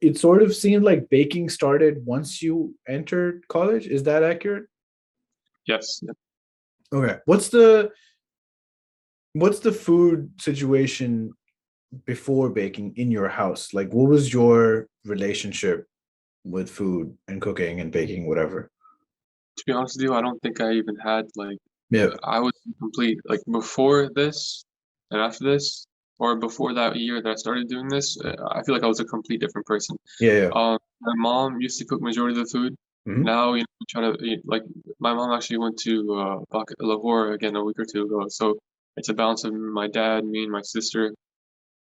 it sort of seemed like baking started once you entered college. Is that accurate? Yes. Yeah. Okay. What's the food situation before baking in your house? Like, what was your relationship with food and cooking and baking, whatever? To be honest with you, I don't think I even had like Yeah. I was complete like before this and after this, or before that year that I started doing this. I feel like I was a complete different person. Yeah. Yeah. My mom used to cook majority of the food. Hmm. Now, we try to like my mom actually went to Lahore again a week or two ago. So it's a balance of my dad, me, and my sister.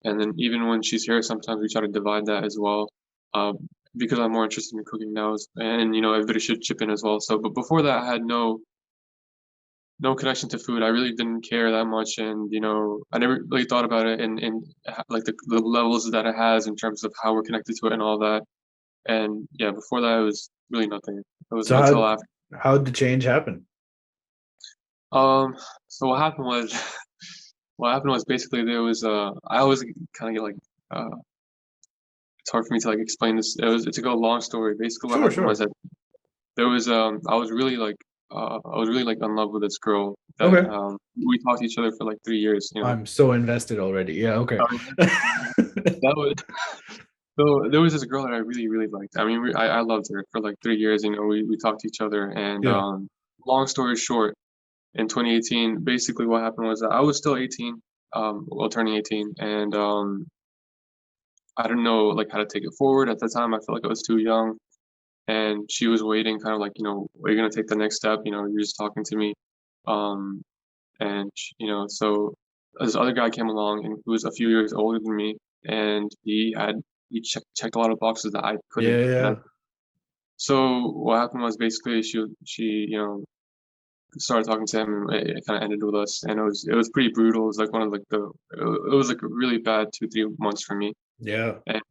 And then even when she's here, sometimes we try to divide that as well. Um, because I'm more interested in cooking now, and everybody should chip in as well. So, but before that, I had no connection to food. I really didn't care that much, and I never really thought about it and like the levels that it has in terms of how we're connected to it and all that. And yeah, before that, it was really nothing. It was So until after. how did the change happen? Um, so what happened was basically there was I always kind of get like uh it's hard for me to like explain this. It's a long story. Basically, what Sure, happened was sure. that there was I was really like in love with this girl that Okay. we talked to each other for like 3 years. I'm so invested already. Yeah, okay. Um, that was so there was this girl that I really really liked. I mean, I loved her for like 3 years. We talked to each other, and Yeah. long story short, in 2018, basically what happened was that I was still 18, well turning 18, and I didn't know like how to take it forward at the time. I felt like I was too young, and she was waiting, kind of like, are you gonna take the next step? You're just talking to me, um, and so this other guy came along, and he was a few years older than me, and he checked a lot of boxes that I couldn't, Yeah, and yeah. so what happened was basically she started talking to him, and it kind of ended with us, and it was pretty brutal. It was like one of like it was like a really bad 2-3 months for me, Yeah. and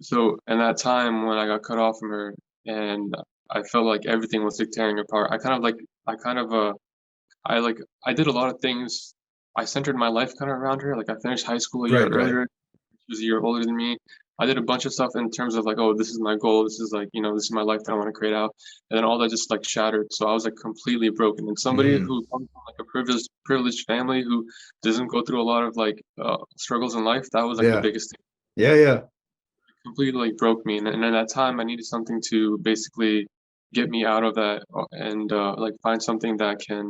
so in that time when I got cut off from her, and I felt like everything was like tearing apart. I kind of I like I did a lot of things. I centered my life kind of around her. Like I finished high school a year Right, right. earlier. She was a year older than me. I did a bunch of stuff in terms of like, oh, this is my goal. This is like, this is my life that I want to create out. And then all that just like shattered. So I was like completely broken. And somebody Mm. who comes from like a privileged family who doesn't go through a lot of like struggles in life, that was like the Yeah. biggest thing. Yeah, yeah. Completely like broke me. And at that time, I needed something to basically get me out of that and like find something that can,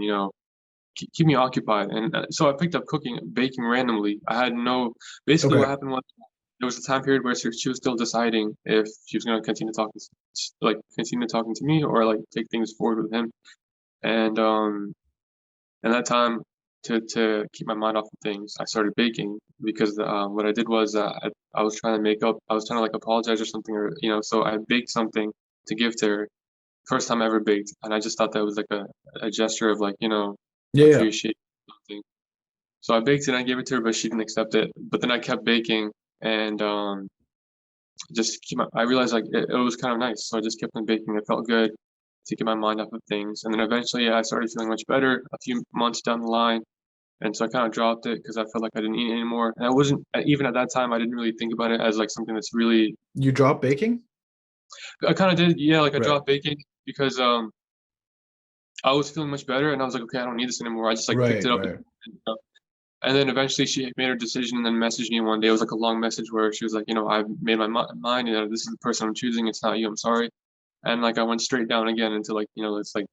keep me occupied. And so I picked up cooking, baking randomly. I had no, basically what Okay. happened was there was a time period where she was still deciding if she was going to continue talking to me or like take things forward with him. And and that time to keep my mind off of things, I started baking because what I did was I was trying to make up, I was trying to like apologize or something, or so I baked something to give to her. First time I ever baked, and I just thought that was like a gesture of like Yeah, yeah. appreciate something. So I baked it and I gave it to her, but she didn't accept it. But then I kept baking, and I realized like it was kind of nice, so I just kept on baking. It felt good to get my mind off of things, and then eventually I started feeling much better a few months down the line, and so I kind of dropped it because I felt like I didn't eat it anymore. And I wasn't even at that time. I didn't really think about it as like something that's really. You drop baking? I kind of did, yeah. Like I Right. dropped baking because I was feeling much better, and I was like, okay, I don't need this anymore. I just like picked Right, it up. right. And then eventually she made her decision and then messaged me one day. It was like a long message where she was like, I've made my mind, this is the person I'm choosing. It's not you. I'm sorry. And like I went straight down again into like, it's like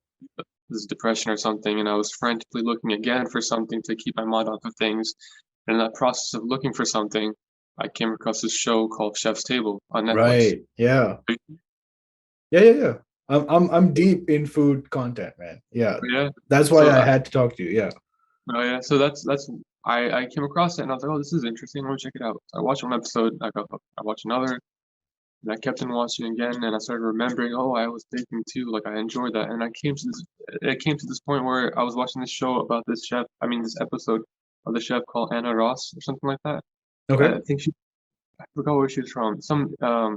this depression or something. And I was frantically looking again for something to keep my mind off of things. And in that process of looking for something, I came across this show called Chef's Table on Netflix. Right. Yeah. Yeah, yeah, yeah. I'm deep in food content, man. Yeah. Yeah. That's why So I had to talk to you. Yeah. oh yeah, so that's I came across it and I was like, oh, this is interesting. Let me check it out. So I watched one episode. I watched another. And I kept on watching again, and I started remembering, oh, I was baking too. Like I enjoyed that, and it came to this point where I was watching this show about this chef. I mean, this episode of the chef called Ana Roš or something like that. Okay. I think I forgot where she was from, some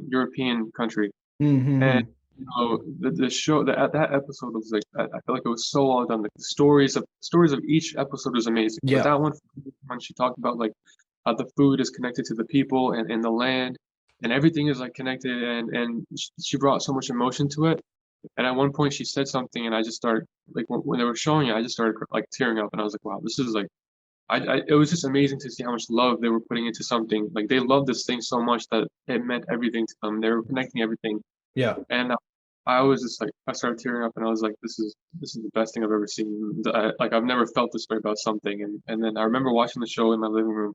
European country. And Mm-hmm. the show that episode was like, I feel like it was so well done. Like the stories of each episode was amazing. But Yeah. that one, when she talked about like how the food is connected to the people and the land and everything is like connected, and she brought so much emotion to it. And at one point she said something, and I just started like when they were showing it, I just started like tearing up, and I was like, wow, this is like it was just amazing to see how much love they were putting into something. Like they loved this thing so much that it meant everything to them. They were connecting everything, Yeah. and I was just like I started tearing up, and I was like, this is the best thing I've ever seen. Like I've never felt this way about something. And then I remember watching the show in my living room,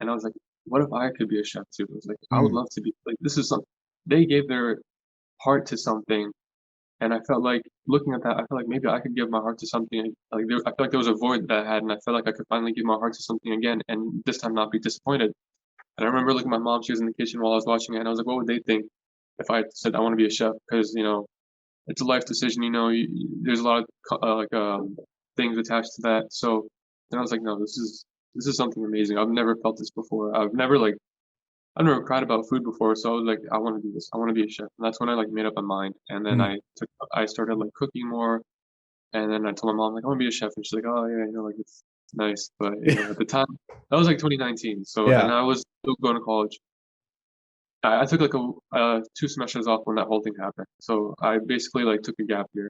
and I was like, what if I could be a chef too? I was like, I would Mm. love to be like this is something they gave their heart to something. And I felt like looking at that, I felt like maybe I could give my heart to something. Like I felt like there was a void that I had, and I felt like I could finally give my heart to something again, and this time not be disappointed. And I remember looking at my mom; she was in the kitchen while I was watching it, and I was like, "What would they think if I said I want to be a chef?" Because it's a life decision. There's a lot of things attached to that. So then I was like, "No, this is something amazing. I've never felt this before. I've never cried about food before, so I was like, I want to do this. I want to be a chef." And that's when I like made up my mind. And then Mm. I started like cooking more. And then I told my mom like I want to be a chef, and she's like, oh yeah, like it's nice, but at the time that was like 2019. So and Yeah. I was still going to college. I took like a 2 semesters off when that whole thing happened. So I basically like took a gap year,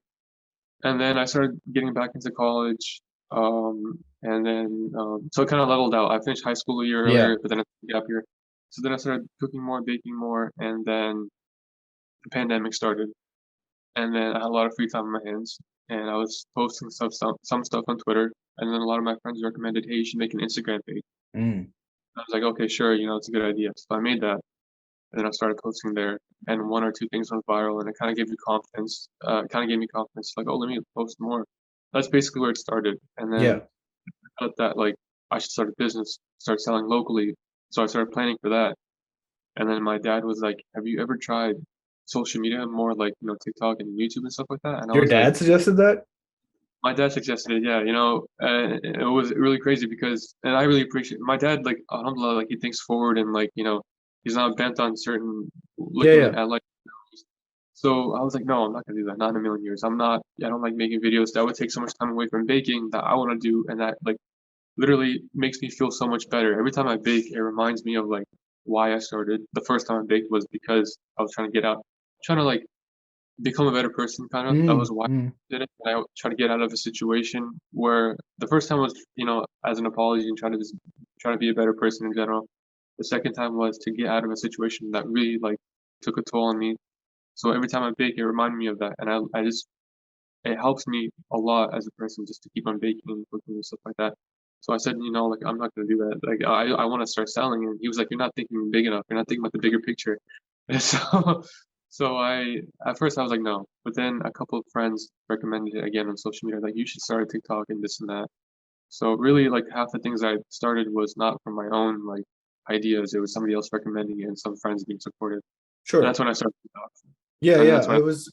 and then I started getting back into college. And then so it kind of leveled out. I finished high school a year Yeah. earlier, but then I took a gap year. So then I started cooking more, baking more, and then the pandemic started, and then I had a lot of free time on my hands, and I was posting some stuff on Twitter, and then a lot of my friends recommended, hey, you should make an Instagram page. Mm. I was like, okay, sure, it's a good idea. So I made that, and then I started posting there, and one or two things went viral, and it kind of gave you confidence. It kind of gave me confidence, like, oh, let me post more. That's basically where it started, and then Yeah. I thought that like I should start a business, start selling locally. So I started planning for that, and then my dad was like, have you ever tried social media more like TikTok and YouTube and stuff like that? And I Your was like, dad suggested that? my dad suggested it, yeah, it was really crazy because, and I really appreciate my dad, like, alhamdulillah, like, he thinks forward and, like, he's not bent on certain Yeah, looking yeah. at, like, so I was like, no, I'm not gonna do that, not in a million years. I don't like making videos that would take so much time away from baking that I want to do, and that, like, literally makes me feel so much better. Every time I bake, it reminds me of, like, why I started. The first time I baked was because I was trying to, like, become a better person, kind of. That was Mm. why Mm. I did it. I try to get out of a situation where the first time was, as an apology and try to be a better person in general. The second time was to get out of a situation that really like took a toll on me. So every time I bake, it reminded me of that, and I just it helps me a lot as a person just to keep on baking and cooking and stuff like that. So I said, like I'm not gonna do that. Like I want to start selling, and he was like, you're not thinking big enough. You're not thinking about the bigger picture. And so at first I was like no, but then a couple of friends recommended it again on social media, like you should start a TikTok and this and that. So really, like half the things I started was not from my own like ideas. It was somebody else recommending it and some friends being supportive. And Sure. that's when I started TikTok. Yeah, And yeah. that's when I was